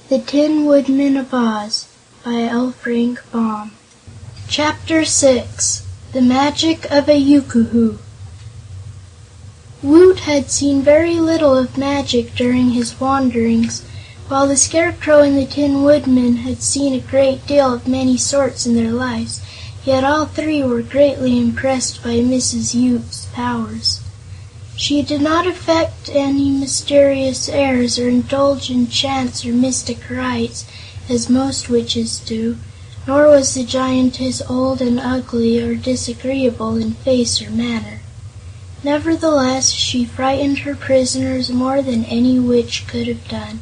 The Tinwoodman of Oz by L. Frank Baum. Chapter 6. The Magic of a Yookoohoo. Woot had seen very little of magic during his wanderings, while the Scarecrow and the Tin Woodman had seen a great deal of many sorts in their lives, yet all three were greatly impressed by Mrs. Yoop's powers. She did not affect any mysterious airs or indulge in chants or mystic rites, as most witches do, nor was the giantess old and ugly or disagreeable in face or manner. Nevertheless, she frightened her prisoners more than any witch could have done.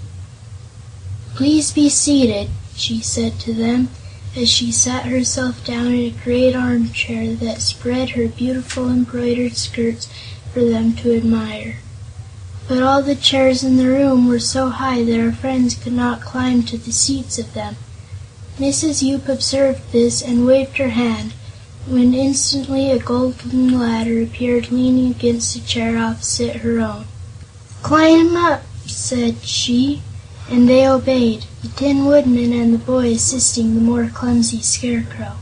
"Please be seated," she said to them, as she sat herself down in a great armchair that spread her beautiful embroidered skirts for them to admire. But all the chairs in the room were so high that our friends could not climb to the seats of them. Mrs. Yoop observed this and waved her hand, when instantly a golden ladder appeared leaning against a chair opposite her own. "Climb up," said she, and they obeyed, the Tin Woodman and the boy assisting the more clumsy Scarecrow.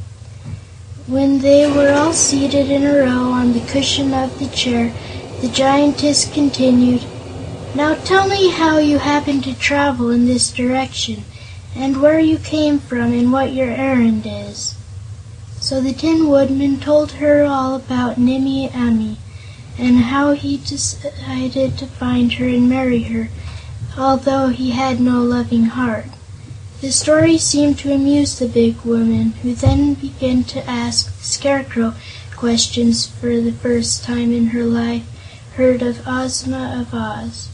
When they were all seated in a row on the cushion of the chair, the giantess continued: "Now tell me how you happened to travel in this direction, and where you came from and what your errand is." So the Tin Woodman told her all about Nimmie Amee, and how he decided to find her and marry her, although he had no loving heart. The story seemed to amuse the big woman, who then began to ask the Scarecrow questions for the first time in her life heard of Ozma of Oz,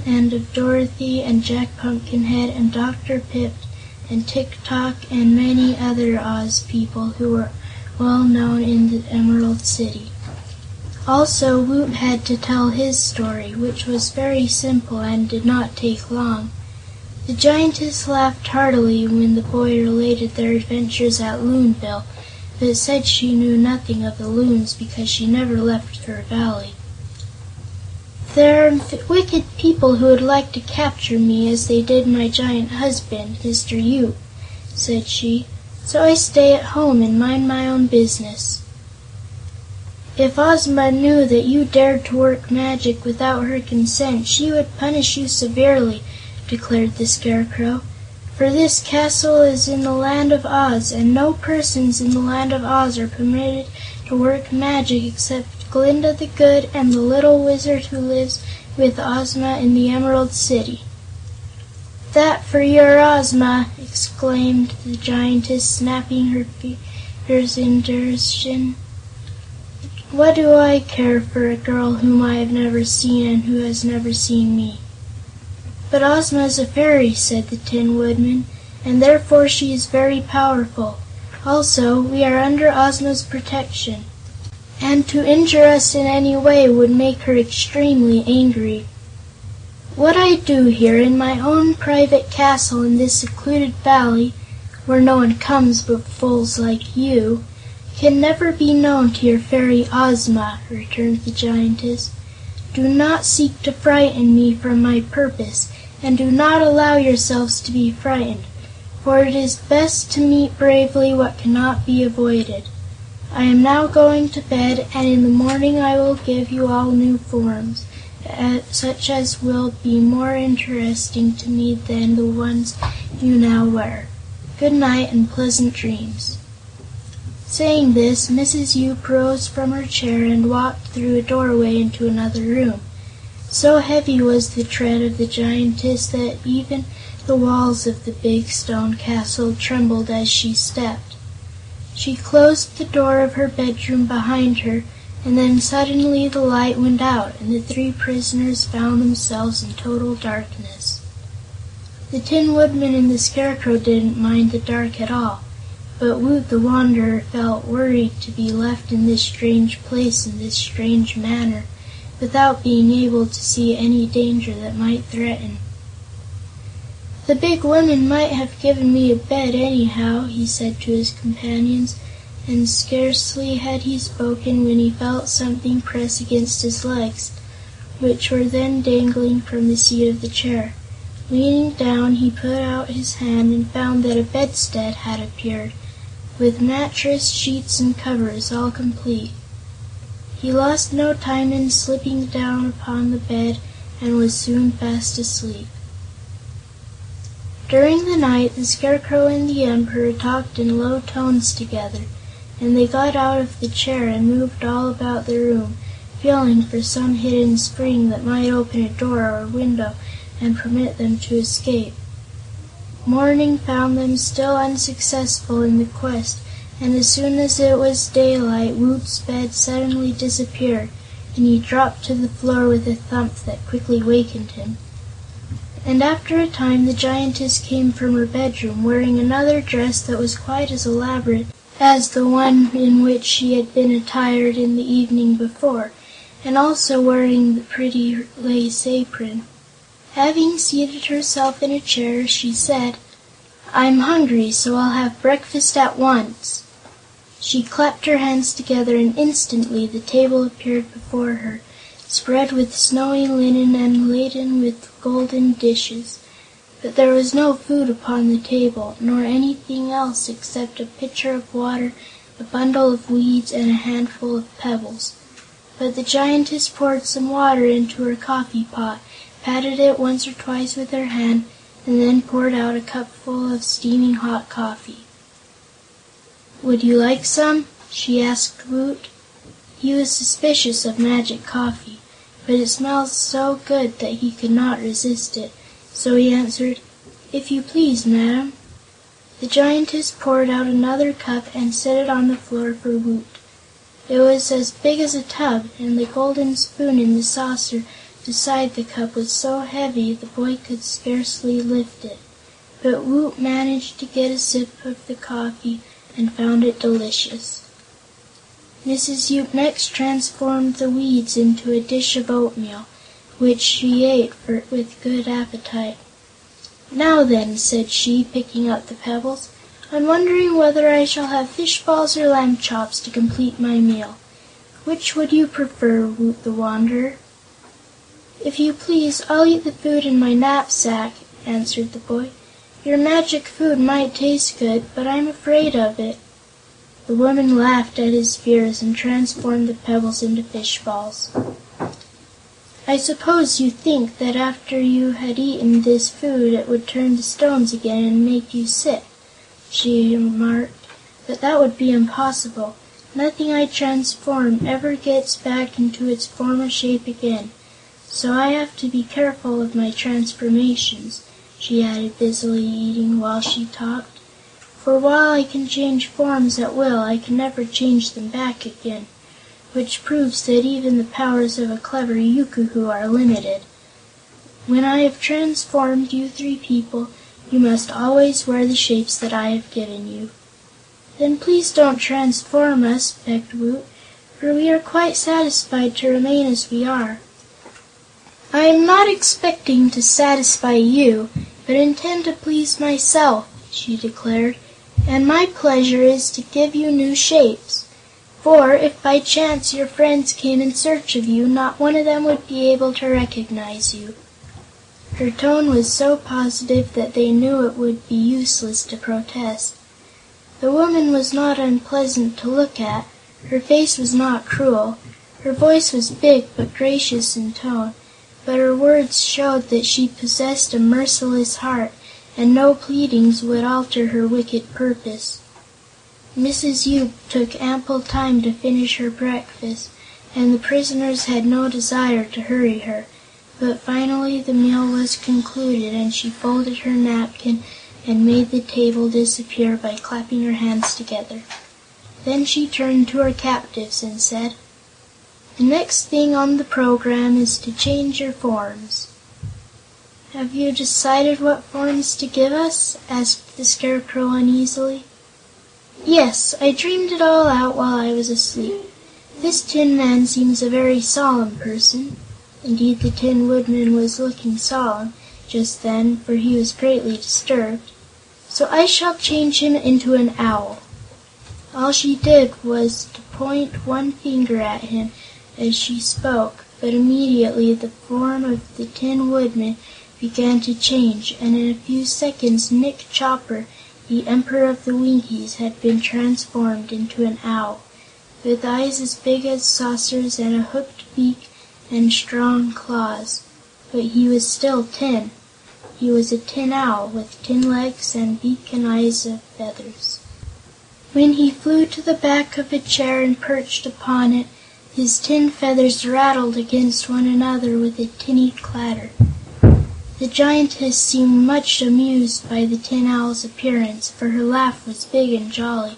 and of Dorothy and Jack Pumpkinhead and Dr. Pipt and Tik Tok and many other Oz people who were well known in the Emerald City. Also, Woot had to tell his story, which was very simple and did not take long. The giantess laughed heartily when the boy related their adventures at Loonville, but said she knew nothing of the Loons because she never left her valley. "There are wicked people who would like to capture me as they did my giant husband, Mr. Yoop," said she, "so I stay at home and mind my own business." "If Ozma knew that you dared to work magic without her consent, she would punish you severely," declared the Scarecrow, "for this castle is in the Land of Oz, and no persons in the Land of Oz are permitted to work magic except Glinda the Good and the little Wizard who lives with Ozma in the Emerald City." "That for your Ozma!" exclaimed the giantess, snapping her fingers in derision. "What do I care for a girl whom I have never seen and who has never seen me?" "But Ozma is a fairy," said the Tin Woodman, "and therefore she is very powerful. Also, we are under Ozma's protection, and to injure us in any way would make her extremely angry. What I do here in my own private castle in this secluded valley, where no one comes but fools like you, can never be known to your fairy Ozma," returned the giantess. "Do not seek to frighten me from my purpose, and do not allow yourselves to be frightened, for it is best to meet bravely what cannot be avoided. I am now going to bed, and in the morning I will give you all new forms, such as will be more interesting to me than the ones you now wear. Good night and pleasant dreams." Saying this, Mrs. Yoop rose from her chair and walked through a doorway into another room. So heavy was the tread of the giantess that even the walls of the big stone castle trembled as she stepped. She closed the door of her bedroom behind her, and then suddenly the light went out and the three prisoners found themselves in total darkness. The Tin Woodman and the Scarecrow didn't mind the dark at all, but Woot the Wanderer felt worried to be left in this strange place in this strange manner, without being able to see any danger that might threaten. "The big woman might have given me a bed, anyhow," he said to his companions, and scarcely had he spoken when he felt something press against his legs, which were then dangling from the seat of the chair. Leaning down, he put out his hand and found that a bedstead had appeared, with mattress, sheets and covers all complete. He lost no time in slipping down upon the bed and was soon fast asleep. During the night the Scarecrow and the Emperor talked in low tones together, and they got out of the chair and moved all about the room, feeling for some hidden spring that might open a door or window and permit them to escape. Morning found them still unsuccessful in the quest, and as soon as it was daylight Woot's bed suddenly disappeared, and he dropped to the floor with a thump that quickly wakened him. And after a time the Giantess came from her bedroom, wearing another dress that was quite as elaborate as the one in which she had been attired in the evening before, and also wearing the pretty lace apron. Having seated herself in a chair, she said, "I'm hungry, so I'll have breakfast at once." She clapped her hands together and instantly the table appeared before her, spread with snowy linen and laden with golden dishes. But there was no food upon the table, nor anything else except a pitcher of water, a bundle of weeds, and a handful of pebbles. But the Giantess poured some water into her coffee pot, patted it once or twice with her hand, and then poured out a cupful of steaming hot coffee. "Would you like some?" she asked Woot. He was suspicious of magic coffee, but it smelled so good that he could not resist it, so he answered, "If you please, madam." The Giantess poured out another cup and set it on the floor for Woot. It was as big as a tub, and the golden spoon in the saucer beside the cup was so heavy the boy could scarcely lift it. But Woot managed to get a sip of the coffee and found it delicious. Mrs. Yoop next transformed the weeds into a dish of oatmeal, which she ate with good appetite. "Now then," said she, picking up the pebbles, "I'm wondering whether I shall have fish balls or lamb chops to complete my meal. Which would you prefer, Woot the Wanderer?" "If you please, I'll eat the food in my knapsack," answered the boy. "Your magic food might taste good, but I'm afraid of it." The woman laughed at his fears and transformed the pebbles into fish balls. "I suppose you think that after you had eaten this food it would turn to stones again and make you sick," she remarked, "but that would be impossible. Nothing I transform ever gets back into its former shape again, so I have to be careful of my transformations," she added, busily eating while she talked. "For while I can change forms at will, I can never change them back again, which proves that even the powers of a clever Yookoohoo are limited. When I have transformed you three people, you must always wear the shapes that I have given you." "Then please don't transform us," begged Woot, "for we are quite satisfied to remain as we are." "I am not expecting to satisfy you, but intend to please myself," she declared, "and my pleasure is to give you new shapes. For, if by chance your friends came in search of you, not one of them would be able to recognize you." Her tone was so positive that they knew it would be useless to protest. The woman was not unpleasant to look at, her face was not cruel, her voice was big but gracious in tone, but her words showed that she possessed a merciless heart, and no pleadings would alter her wicked purpose. Mrs. Yoop took ample time to finish her breakfast, and the prisoners had no desire to hurry her, but finally the meal was concluded and she folded her napkin and made the table disappear by clapping her hands together. Then she turned to her captives and said, "The next thing on the program is to change your forms." "Have you decided what forms to give us?" asked the Scarecrow uneasily. "Yes, I dreamed it all out while I was asleep. This Tin Man seems a very solemn person." Indeed, the Tin Woodman was looking solemn just then, for he was greatly disturbed. "So I shall change him into an owl." All she did was to point one finger at him as she spoke, but immediately the form of the Tin Woodman began to change, and in a few seconds Nick Chopper, the Emperor of the Winkies, had been transformed into an owl, with eyes as big as saucers and a hooked beak and strong claws. But he was still tin. He was a tin owl, with tin legs and beak and eyes of feathers. When he flew to the back of a chair and perched upon it, his tin feathers rattled against one another with a tinny clatter. The Giantess seemed much amused by the Tin Owl's appearance, for her laugh was big and jolly.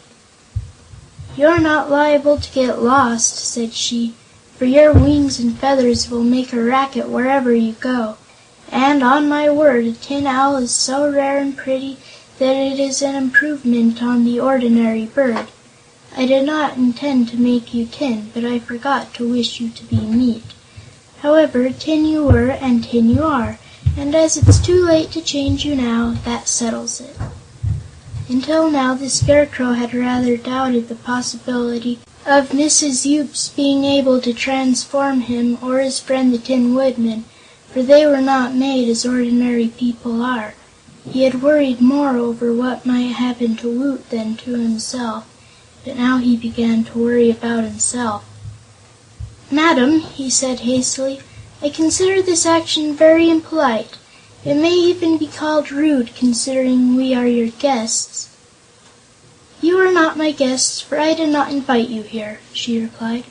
"You're not liable to get lost," said she, "for your wings and feathers will make a racket wherever you go. And, on my word, a tin owl is so rare and pretty that it is an improvement on the ordinary bird. I did not intend to make you tin, but I forgot to wish you to be meat. However, tin you were and tin you are, and as it's too late to change you now, that settles it." Until now, the Scarecrow had rather doubted the possibility of Mrs. Yoop's being able to transform him or his friend the Tin Woodman, for they were not made as ordinary people are. He had worried more over what might happen to Woot than to himself, but now he began to worry about himself. "Madam," he said hastily, "I consider this action very impolite. It may even be called rude, considering we are your guests." "You are not my guests, for I did not invite you here," she replied.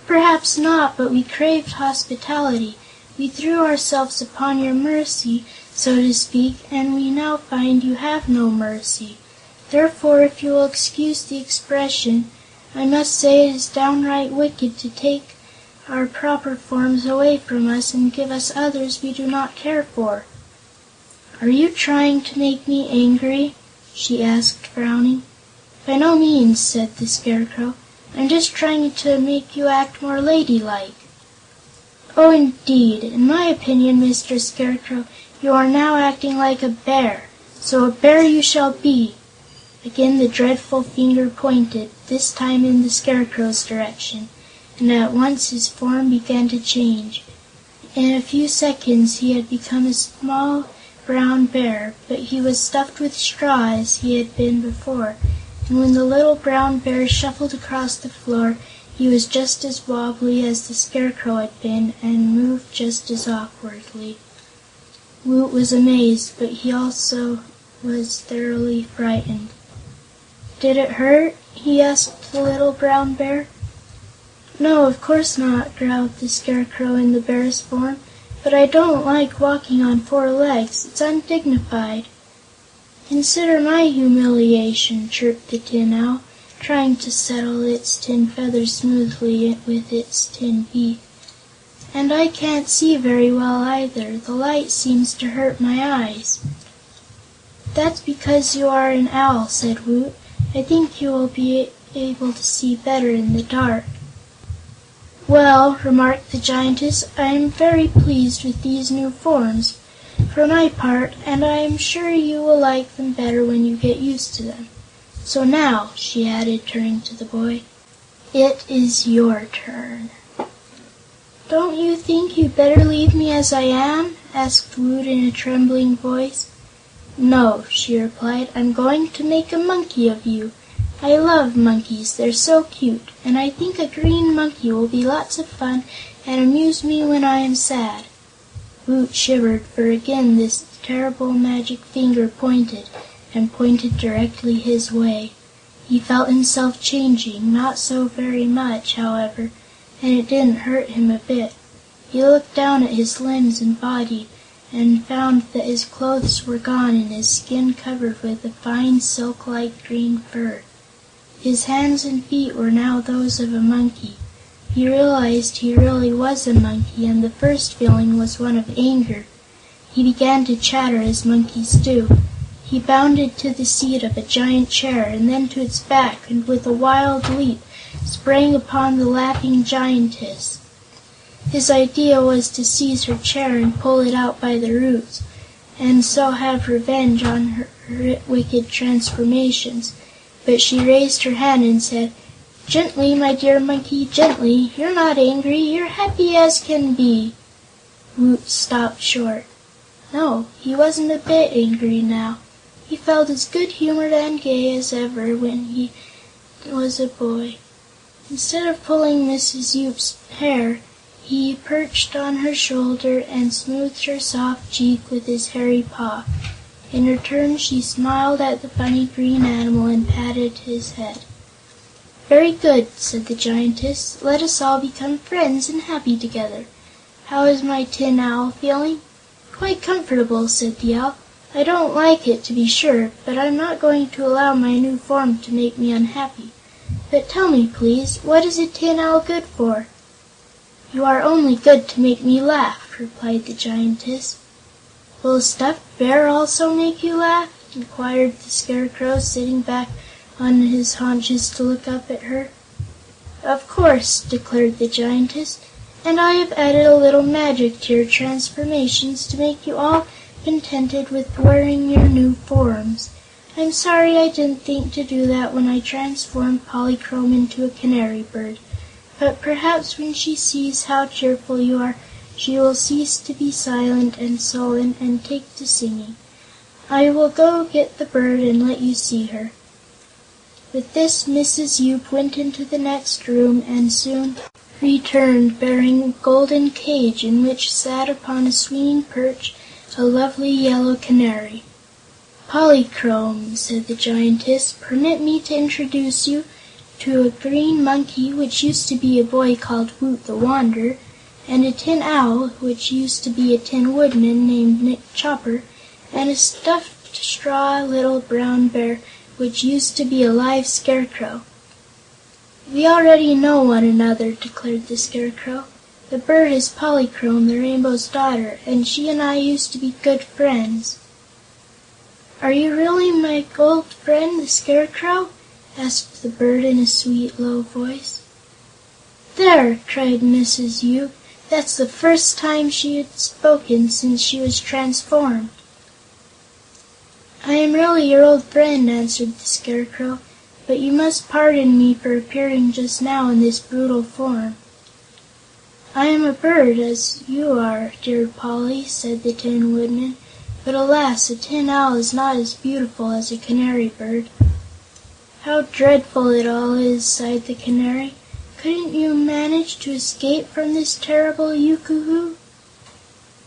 "Perhaps not, but we craved hospitality. We threw ourselves upon your mercy, so to speak, and we now find you have no mercy. Therefore, if you will excuse the expression, I must say it is downright wicked to take our proper forms away from us and give us others we do not care for." "Are you trying to make me angry?" she asked, frowning. "By no means," said the Scarecrow. "I'm just trying to make you act more ladylike." "Oh, indeed! In my opinion, Mr. Scarecrow, you are now acting like a bear. So a bear you shall be." Again the dreadful finger pointed, this time in the Scarecrow's direction, and at once his form began to change. In a few seconds he had become a small brown bear, but he was stuffed with straw as he had been before, and when the little brown bear shuffled across the floor, he was just as wobbly as the Scarecrow had been, and moved just as awkwardly. Woot was amazed, but he also was thoroughly frightened. "Did it hurt?" he asked the little brown bear. "No, of course not," growled the Scarecrow in the bear's form, "but I don't like walking on 4 legs. It's undignified." "Consider my humiliation," chirped the Tin Owl, trying to settle its tin feathers smoothly with its tin beak. "And I can't see very well, either. The light seems to hurt my eyes." "That's because you are an owl," said Woot. "I think you will be able to see better in the dark." "Well," remarked the Giantess, "I am very pleased with these new forms, for my part, and I am sure you will like them better when you get used to them. So now," she added, turning to the boy, "it is your turn." "Don't you think you'd better leave me as I am?" asked Woot in a trembling voice. "No," she replied, "I'm going to make a monkey of you. I love monkeys, they're so cute, and I think a green monkey will be lots of fun and amuse me when I am sad." Woot shivered, for again this terrible magic finger pointed, and pointed directly his way. He felt himself changing, not so very much, however, and it didn't hurt him a bit. He looked down at his limbs and body, and found that his clothes were gone and his skin covered with a fine silk-like green fur. His hands and feet were now those of a monkey. He realized he really was a monkey, and the first feeling was one of anger. He began to chatter as monkeys do. He bounded to the seat of a giant chair, and then to its back, and with a wild leap sprang upon the laughing Giantess. His idea was to seize her chair and pull it out by the roots, and so have revenge on her wicked transformations. But she raised her hand and said, "Gently, my dear monkey, gently. You're not angry. You're happy as can be." Woot stopped short. No, he wasn't a bit angry now. He felt as good-humored and gay as ever when he was a boy. Instead of pulling Mrs. Yoop's hair, he perched on her shoulder and smoothed her soft cheek with his hairy paw. In return, she smiled at the funny green animal and patted his head. "Very good," said the Giantess. "Let us all become friends and happy together. How is my Tin Owl feeling?" "Quite comfortable," said the Owl. "I don't like it, to be sure, but I'm not going to allow my new form to make me unhappy. But tell me, please, what is a Tin Owl good for?" "You are only good to make me laugh," replied the Giantess. "Will a stuffed bear also make you laugh?" inquired the Scarecrow, sitting back on his haunches to look up at her. "Of course," declared the Giantess, "and I have added a little magic to your transformations to make you all contented with wearing your new forms. I'm sorry I didn't think to do that when I transformed Polychrome into a canary bird, but perhaps when she sees how cheerful you are, she will cease to be silent and sullen and take to singing. I will go get the bird and let you see her." With this, Mrs. Yoop went into the next room and soon returned, bearing a golden cage in which sat upon a swinging perch a lovely yellow canary. "Polychrome," said the Giantess, "permit me to introduce you to a green monkey which used to be a boy called Woot the Wanderer, and a tin owl which used to be a Tin Woodman named Nick Chopper, and a stuffed straw little brown bear which used to be a live scarecrow." "We already know one another," declared the Scarecrow. "The bird is Polychrome, the Rainbow's Daughter, and she and I used to be good friends." "Are you really my old friend, the Scarecrow?" asked the bird in a sweet, low voice. "There!" cried Mrs. Yoop. "That's the first time she had spoken since she was transformed." "I am really your old friend," answered the Scarecrow, "but you must pardon me for appearing just now in this brutal form." "I am a bird, as you are, dear Polly," said the Tin Woodman, "but alas, a tin owl is not as beautiful as a canary bird." "How dreadful it all is!" sighed the Canary. "Couldn't you manage to escape from this terrible Yookoohoo?"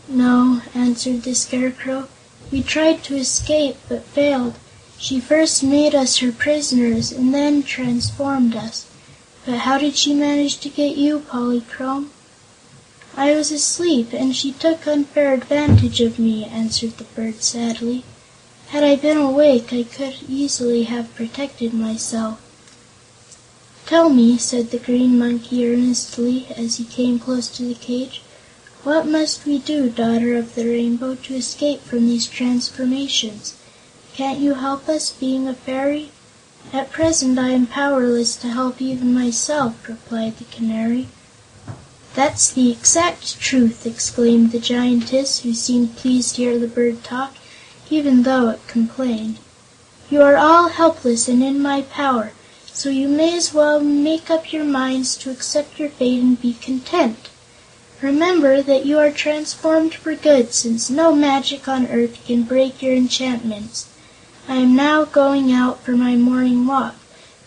"No," answered the Scarecrow. "We tried to escape, but failed. She first made us her prisoners and then transformed us. But how did she manage to get you, Polychrome?" "I was asleep, and she took unfair advantage of me," answered the bird sadly. "Had I been awake, I could easily have protected myself." "Tell me," said the Green Monkey earnestly, as he came close to the cage, "what must we do, Daughter of the Rainbow, to escape from these transformations? Can't you help us, being a fairy?" "At present I am powerless to help even myself," replied the Canary. "That's the exact truth!" exclaimed the Giantess, who seemed pleased to hear the bird talk, even though it complained. "You are all helpless and in my power, so you may as well make up your minds to accept your fate and be content. Remember that you are transformed for good, since no magic on earth can break your enchantments. I am now going out for my morning walk,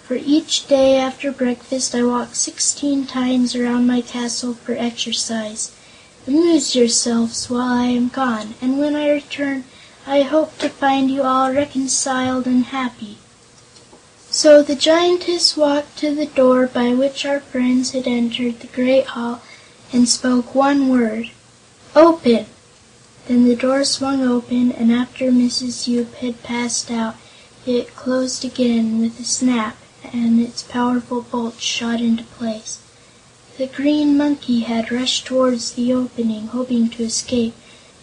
for each day after breakfast I walk 16 times around my castle for exercise. Amuse yourselves while I am gone, and when I return I hope to find you all reconciled and happy." So the Giantess walked to the door by which our friends had entered the great hall and spoke one word: "Open!" Then the door swung open, and after Mrs. Yoop had passed out, it closed again with a snap, and its powerful bolts shot into place. The Green Monkey had rushed towards the opening, hoping to escape,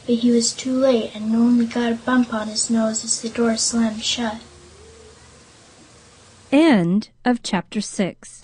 but he was too late and only got a bump on his nose as the door slammed shut. End of Chapter 6.